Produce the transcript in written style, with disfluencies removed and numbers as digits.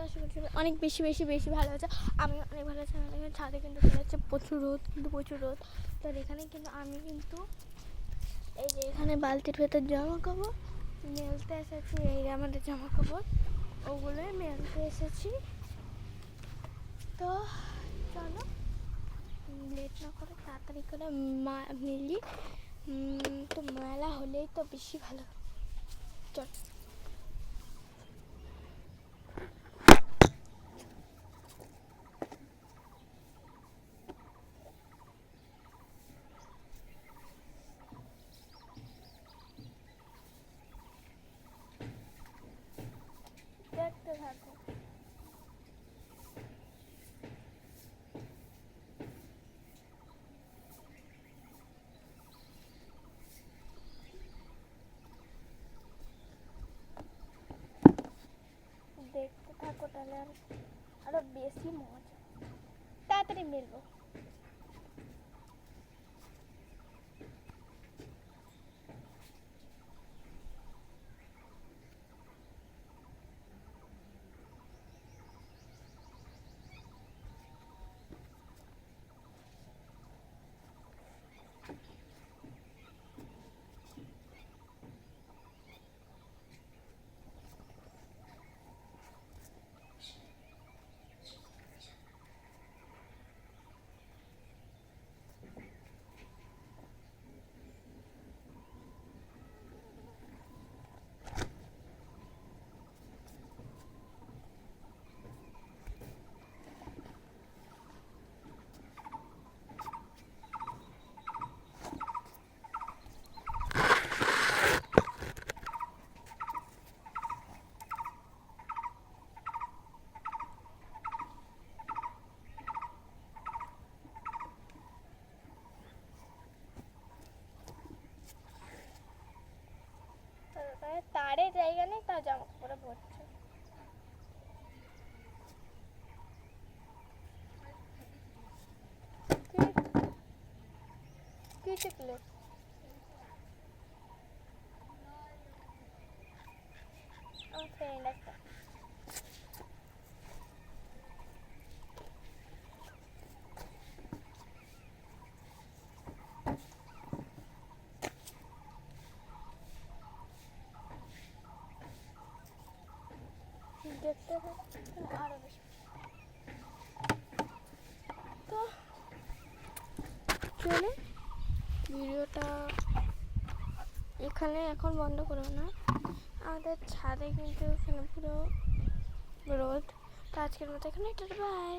আশা করছি অনেক বেশি বেশি বেশি ভালো হচ্ছে। আমি অনেক ভালো আছি। আমাদের ছাদে কিন্তু চলে যাচ্ছে প্রচুর রোদ, কিন্তু প্রচুর রোদ। তো এখানে কিন্তু আমি কিন্তু এই যে এখানে বালতির ভেতর জামা কাপড় মেলতে এসেছি। এই যে আমাদের জামা কাপড়, ওগুলোই মেলতে এসেছি। তো চলো লেট না করে তাড়াতাড়ি করে মিলি। তো মেলা হলেই তো বেশি ভালো। চল দেখতে থাকো। দেখতে থাকো তাহলে আরো বেশি মজা। তাড়াতাড়ি মেলবো। তারে জায়গা নেই, তার জামা কাপড়ে ভরছে। কি টিকলো? আমার ফ্রেন্ড একটা। দেখতে আরো বেশি। তো চলে ভিডিওটা এখানে এখন বন্ধ করবো না। আমাদের ছাদে কিন্তু এখানে পুরো রোদ। তো আজকের মতো এখানে বাই।